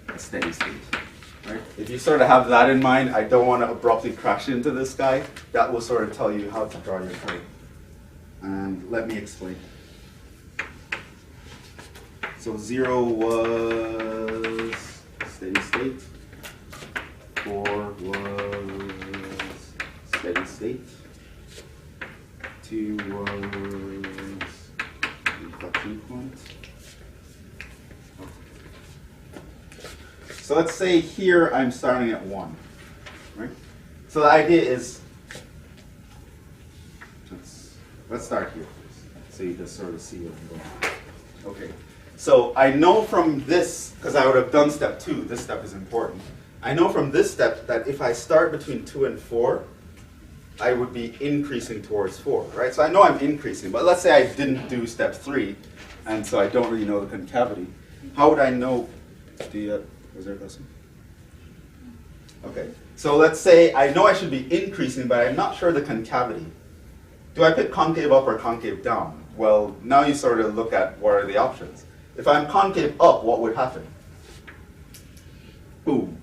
a steady state, right? If you sort of have that in mind, I don't want to abruptly crash into this guy, that will sort of tell you how to draw your curve. And let me explain. So 0 was steady state, 4 was steady state, 2 was inflection point, So let's say here I'm starting at 1, right? So the idea is, let's start here first, so you just sort of see what I'm going. Okay, so I know from this, because I would have done step 2, this step is important. I know from this step that if I start between 2 and 4, I would be increasing towards 4, right? So I know I'm increasing, but let's say I didn't do step 3, and so I don't really know the concavity. How would I know was there a question? Okay, so let's say I know I should be increasing, but I'm not sure the concavity. Do I pick concave up or concave down? Well, now you sort of look at what are the options. If I'm concave up, what would happen? Boom.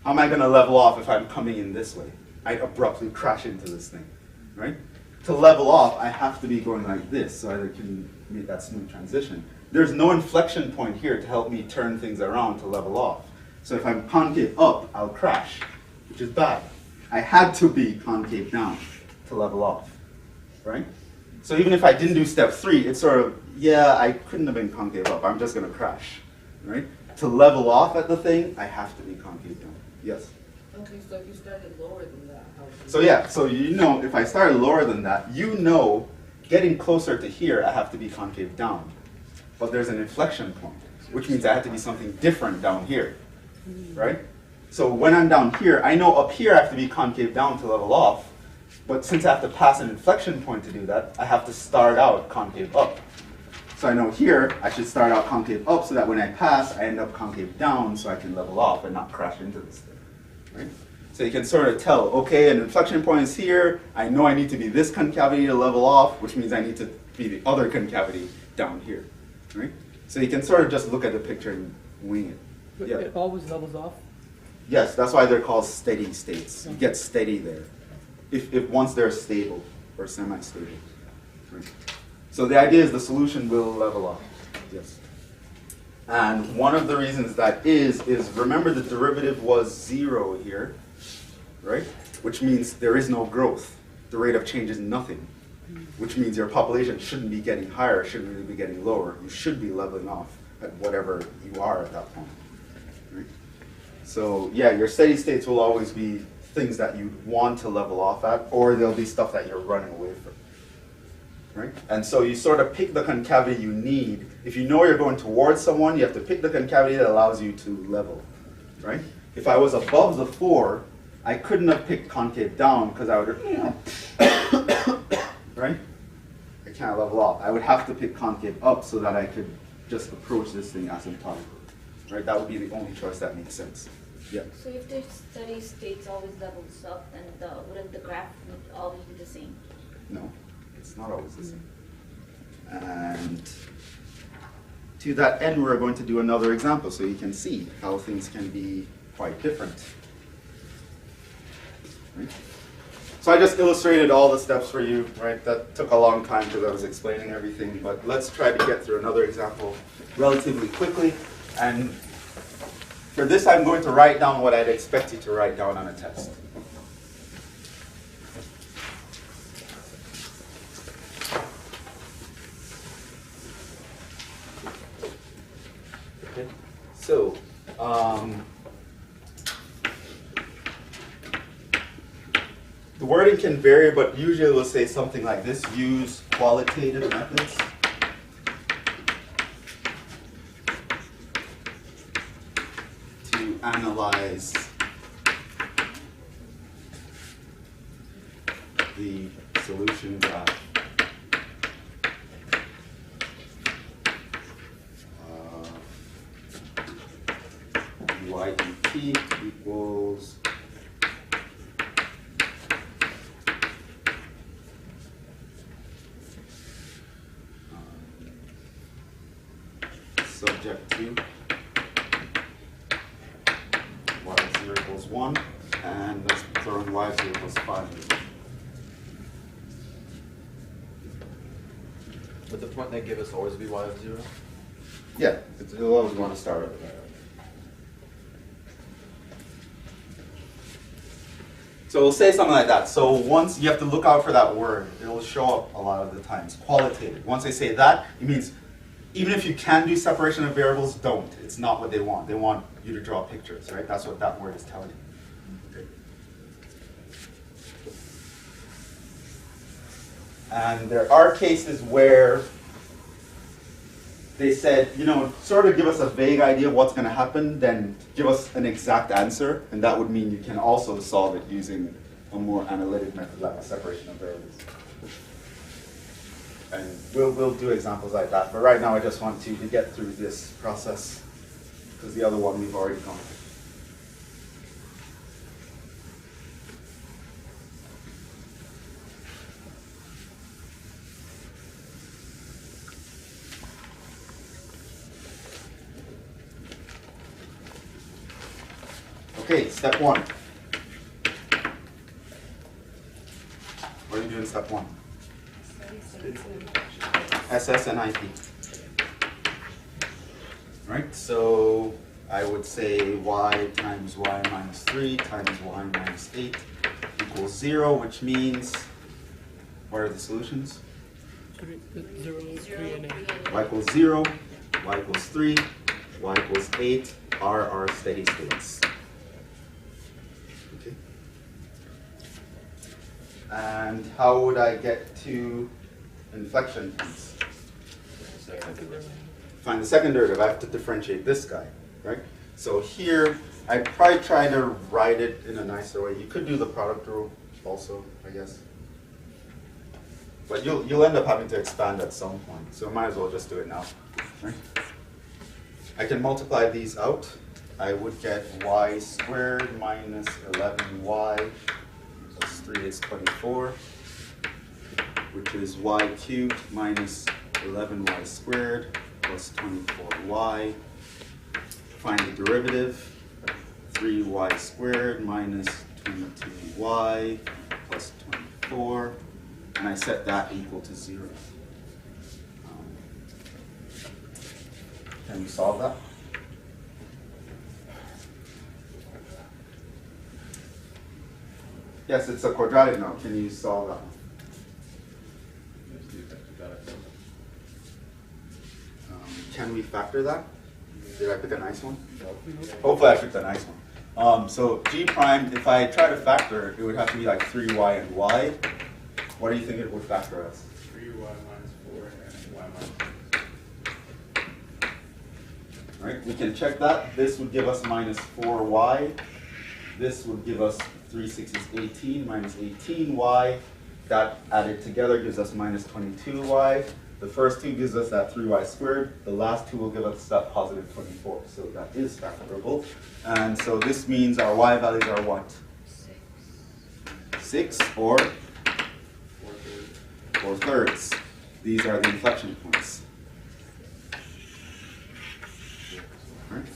How am I going to level off if I'm coming in this way? I'd abruptly crash into this thing, right? To level off, I have to be going like this, so I can make that smooth transition. There's no inflection point here to help me turn things around to level off. So if I'm concave up, I'll crash, which is bad. I had to be concave down to level off, right? So even if I didn't do step 3, it's sort of, yeah, I couldn't have been concave up. I'm just going to crash, right? To level off at the thing, I have to be concave down. Yes? Okay, so if you started lower than that, how would you? So yeah, so you know, if I started lower than that, you know, getting closer to here, I have to be concave down. But there's an inflection point, which means I have to be something different down here, right? So when I'm down here, I know up here I have to be concave down to level off, but since I have to pass an inflection point to do that, I have to start out concave up. So I know here, I should start out concave up so that when I pass, I end up concave down so I can level off and not crash into this thing, right? So you can sort of tell, okay, an inflection point is here, I know I need to be this concavity to level off, which means I need to be the other concavity down here, right? So you can sort of just look at the picture and wing it. But Yeah. it always levels off? Yes, that's why they're called steady states. You get steady there. If once they're stable or semi-stable. Right? So the idea is the solution will level off. Yes. And one of the reasons that is remember the derivative was 0 here, right? Which means there is no growth. The rate of change is nothing. Which means your population shouldn't be getting higher, shouldn't really be getting lower. You should be leveling off at whatever you are at that point. Right? So yeah, your steady states will always be things that you want to level off at, or there'll be stuff that you're running away from. Right? And so you sort of pick the concavity you need. If you know you're going towards someone, you have to pick the concavity that allows you to level. Right? If I was above the 4, I couldn't have picked concave down because I would right? I can't level off. I would have to pick concave up so that I could just approach this thing asymptotically. Right? That would be the only choice that makes sense. Yeah. So if the steady states always levels up, then wouldn't the graph would always be the same? No, it's not always the same. And to that end, we're going to do another example so you can see how things can be quite different. Right? So I just illustrated all the steps for you, right? That took a long time because I was explaining everything, but let's try to get through another example relatively quickly. And for this, I'm going to write down what I'd expect you to write down on a test. Okay. So, the wording can vary, but usually we'll say something like this: use qualitative methods to analyze the solution graph YET equals subject to y0 equals 1, and let's throw in y0 equals 5. Would the point they give us always be y of 0? Yeah, you'll always want to start with that. So we'll say something like that. So once you have to look out for that word, it will show up a lot of the times. Qualitative. Once I say that, it means even if you can do separation of variables, don't. It's not what they want. They want you to draw pictures, right? That's what that word is telling you. Okay. And there are cases where they said, you know, sort of give us a vague idea of what's going to happen, then give us an exact answer, and that would mean you can also solve it using a more analytic method like a separation of variables. And we'll do examples like that, but right now I just want you to get through this process, because the other one we've already gone through. Okay, step one. What are you doing step one? SS and IP. Right, so I would say y times y minus 3 times y minus 8 equals 0, which means, what are the solutions? 0, 3, and 8. Y equals 0, y equals 3, y equals 8 are our steady states. Okay. And how would I get to inflection points? Find the second derivative. I have to differentiate this guy, right? So here, I'd probably try to write it in a nicer way. You could do the product rule also, I guess. But you'll end up having to expand at some point, so I might as well just do it now. Right? I can multiply these out. I would get y squared minus 11y plus 3 is 24, which is y cubed minus 11y squared plus 24y. Find the derivative, 3y squared minus 22y plus 24, and I set that equal to 0. Can you solve that? Yes, it's a quadratic now. Can you solve that? Can we factor that? Did I pick a nice one? Hopefully I picked a nice one. So g prime, if I try to factor it, it would have to be like 3y and y. What do you think it would factor as? 3y minus 4 and y minus 8. Right, we can check that. This would give us minus 4y. This would give us 3 6 is 18 minus 18y. That added together gives us minus 22y. The first two gives us that 3y squared. The last two will give us that positive 24. So that is factorable. And so this means our y values are what? 6 or 4/3. These are the inflection points. Right?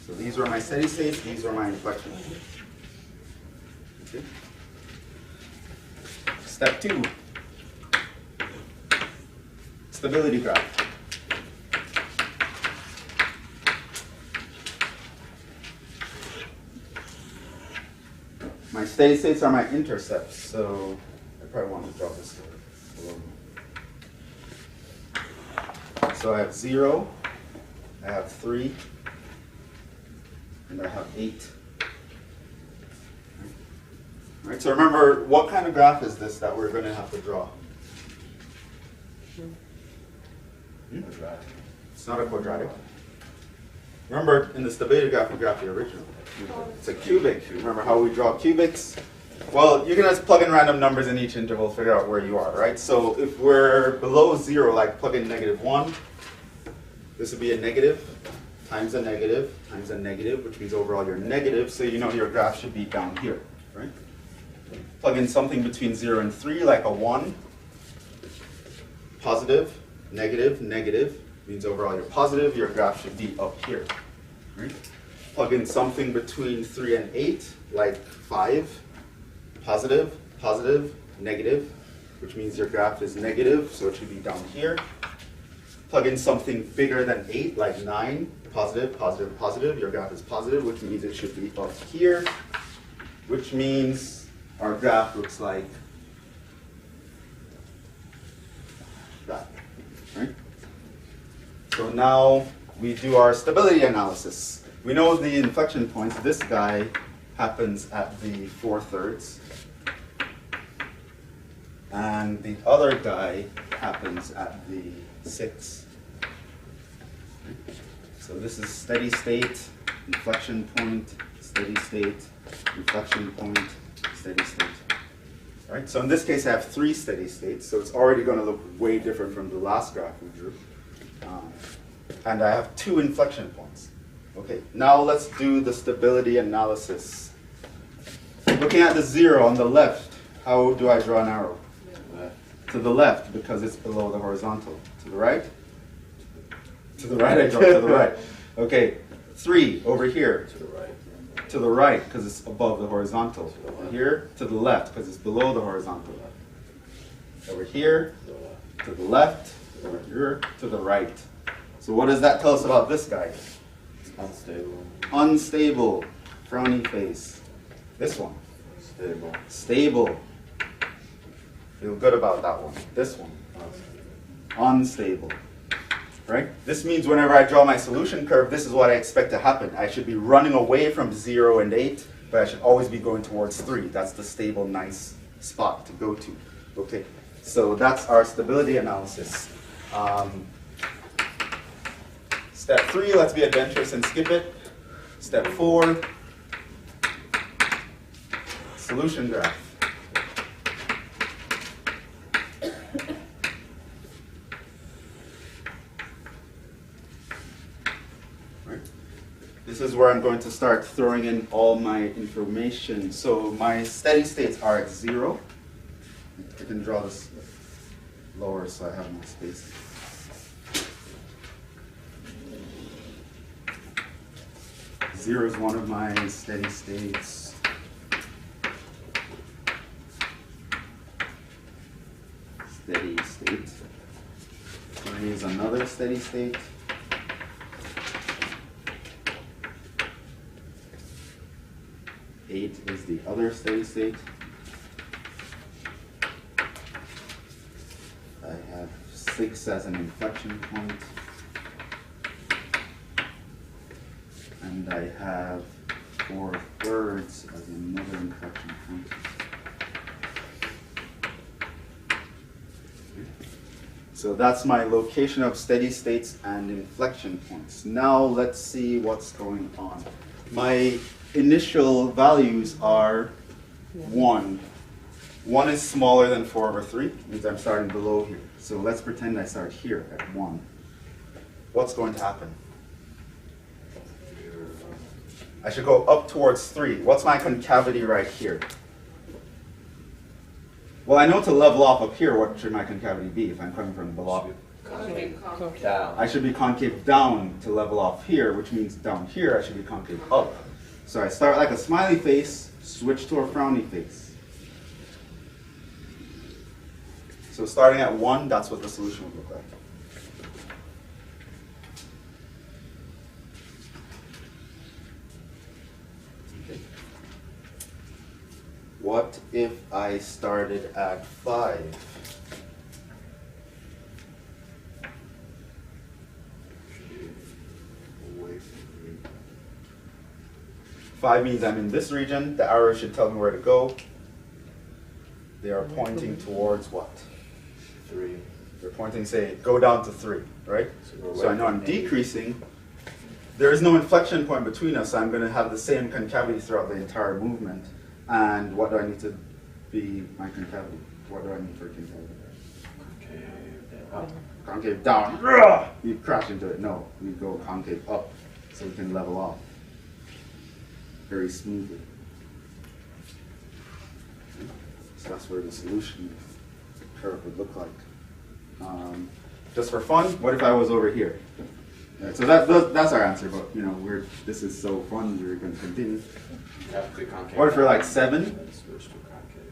So these are my steady states, these are my inflection points. Okay. Step 2. Stability graph. My steady states are my intercepts, so I probably want to draw this a little more. So I have 0, I have 3, and I have 8. All right, so remember, what kind of graph is this that we're going to have to draw? It's not a quadratic. Remember, in the stability graph, we graph the original. It's a cubic. Remember how we draw cubics? Well, you can just plug in random numbers in each interval, figure out where you are, right? So if we're below 0, like plug in -1, this would be a negative times a negative times a negative, which means overall you're negative, so you know your graph should be down here, right? Plug in something between 0 and 3, like a 1. Positive, negative, negative, means overall you're positive, your graph should be up here, right? Plug in something between 3 and 8, like 5. Positive, positive, negative, which means your graph is negative, so it should be down here. Plug in something bigger than 8, like 9. Positive, positive, positive, your graph is positive, which means it should be up here, which means our graph looks like that, right? So now we do our stability analysis. We know the inflection points. This guy happens at the 4/3. And the other guy happens at the 6. So this is steady state, inflection point, steady state, inflection point, steady state. Right? So in this case, I have 3 steady states, so it's already going to look way different from the last graph we drew. And I have 2 inflection points. Okay, now let's do the stability analysis. Looking at the 0 on the left, how do I draw an arrow? To the left, because it's below the horizontal. To the right? To the right, I draw to the right. Okay, 3 over here. To the right. To the right, because it's above the horizontal. Over here, to the left, because it's below the horizontal. Over here, to the left, over here, to the right. So what does that tell us about this guy? Unstable. Unstable, frowny face. This one, Stable. stable. Feel good about that one. This one, unstable. Right? This means whenever I draw my solution curve, this is what I expect to happen. I should be running away from 0 and 8, but I should always be going towards 3. That's the stable, nice spot to go to. Okay, so that's our stability analysis. Step 3, let's be adventurous and skip it. Step 4, solution graph. This is where I'm going to start throwing in all my information. So my steady states are at 0. I can draw this lower so I have more space. Zero is one of my steady states. Steady state. 3 is another steady state. 8 is the other steady state. I have 6 as an inflection point. And I have 4/3 as another inflection point. So that's my location of steady states and inflection points. Now let's see what's going on. My initial values are 1. 1 is smaller than 4/3, means I'm starting below here. So let's pretend I start here at 1. What's going to happen? I should go up towards 3. What's my concavity right here? Well, I know to level off up here, what should my concavity be if I'm coming from below? Down. I should be concave down to level off here, which means down here I should be concave up. So I start like a smiley face, switch to a frowny face. So starting at 1, that's what the solution would look like. Okay. What if I started at 5? Away from 3. 5 means I'm in this region. The arrow should tell me where to go. They are pointing towards what? 3. They're pointing, say, go down to 3, right? we're So I know I'm decreasing. There is no inflection point between us, so I'm going to have the same concavity throughout the entire movement. And what do I need to be my concavity? What do I need for concavity? Concave down. You crash into it. No, we go concave up so we can level off very smoothly. So that's where the solution curve would look like. Just for fun, what if I was over here? Yeah, so that's our answer, but you know, this is so fun, we're going to continue. What if you're like 7? Switch to concave.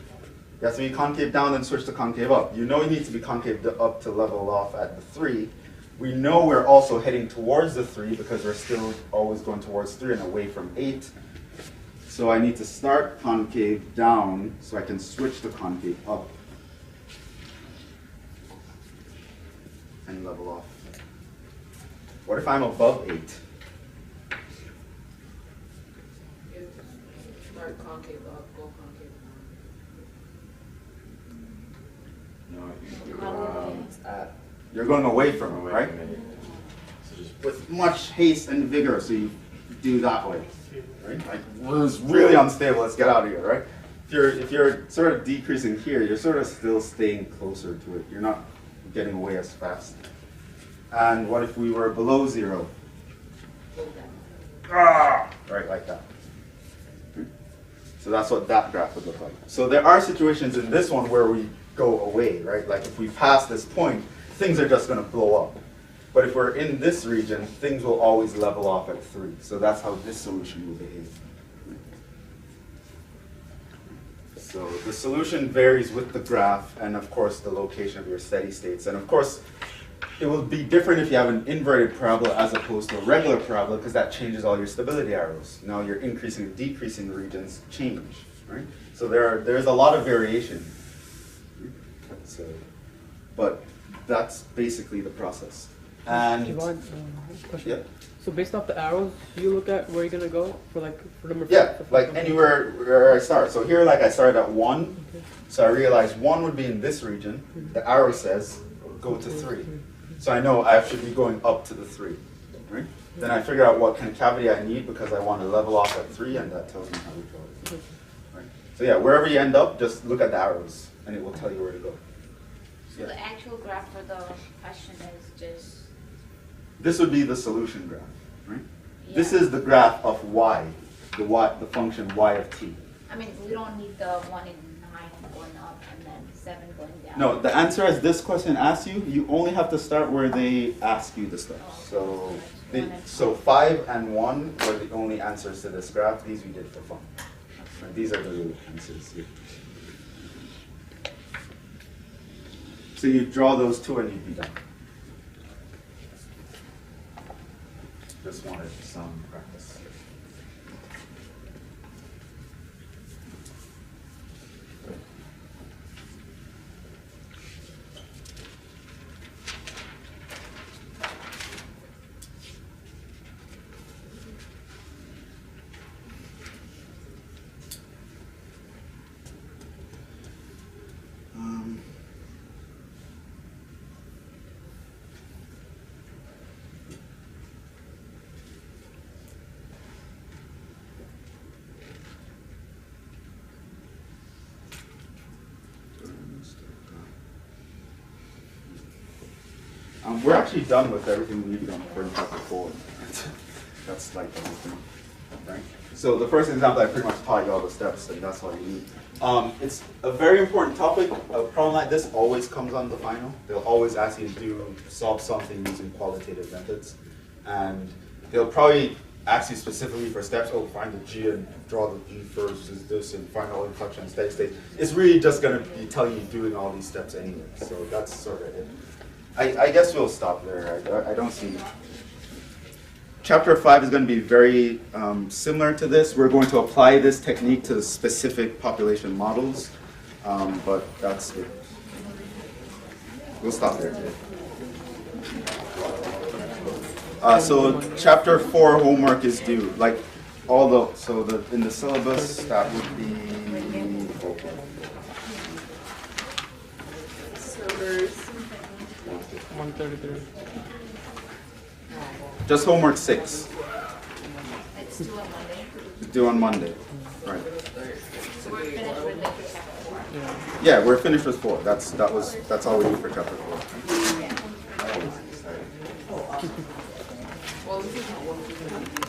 You have to be concave down and switch to concave up. You know you need to be concave up to level off at the 3. We know we're also heading towards the 3 because we're still always going towards 3 and away from 8. So I need to start concave down so I can switch to concave up and level off. What if I'm above 8? Start concave up, go concave No, you How go, would You're going away from it, away right? from it. So just With much haste and vigor, so you do that way, right? Like, it's really unstable, let's get out of here, right? If you're sort of decreasing here, you're sort of still staying closer to it. You're not getting away as fast. And what if we were below 0? Right, like that. So that's what that graph would look like. So there are situations in this one where we go away, right? Like if we pass this point, things are just going to blow up. But if we're in this region, things will always level off at 3. So that's how this solution will behave. So the solution varies with the graph and, of course, the location of your steady states. And, of course, it will be different if you have an inverted parabola as opposed to a regular parabola because that changes all your stability arrows. Now your increasing and decreasing regions change, right? So there's a lot of variation. So, but that's basically the process. And Jhevon, question. yeah. So based off the arrows, you look at where you're gonna go for number. Yeah, like anywhere where I start. So here, like I started at 1, so I realized 1 would be in this region. The arrow says go to 3. So I know I should be going up to the 3, right? Then I figure out what concavity I need because I want to level off at 3, and that tells me how to draw it. Right? So yeah, wherever you end up, just look at the arrows, and it will tell you where to go. So the actual graph for the question is just. This would be the solution graph, right? This Yeah. is the graph of y, the function y of t. I mean, we don't need the 1 in 9 going up and then 7 going down. No, the answer as this question asks you, you only have to start where they ask you the stuff. So 5 and 1 were the only answers to this graph. These we did for fun. Right, these are the real answers here. So you draw those two and you'd be done. Just wanted some practice. We're actually done with everything we need to for chapter 4. That's like the whole thing, right? So the first example, I pretty much taught you all the steps, and that's all you need. It's a very important topic. A problem like this always comes on the final. They'll always ask you to solve something using qualitative methods, and they'll probably ask you specifically for steps. Oh, find the G and draw the G first, is this, and find all inflection steady state. It's really just going to be telling you doing all these steps anyway. So that's sort of it. I guess we'll stop there. I don't see. Chapter 5 is going to be very similar to this. We're going to apply this technique to specific population models, but that's it. We'll stop there. So chapter 4 homework is due. Like in the syllabus that would be. Numbers. 133. Just homework 6. It's due on Monday. It's due on Monday. Right. So we're finished with the chapter 4. Yeah, we're finished with 4. That's all we do for chapter 4. Well, this is not one.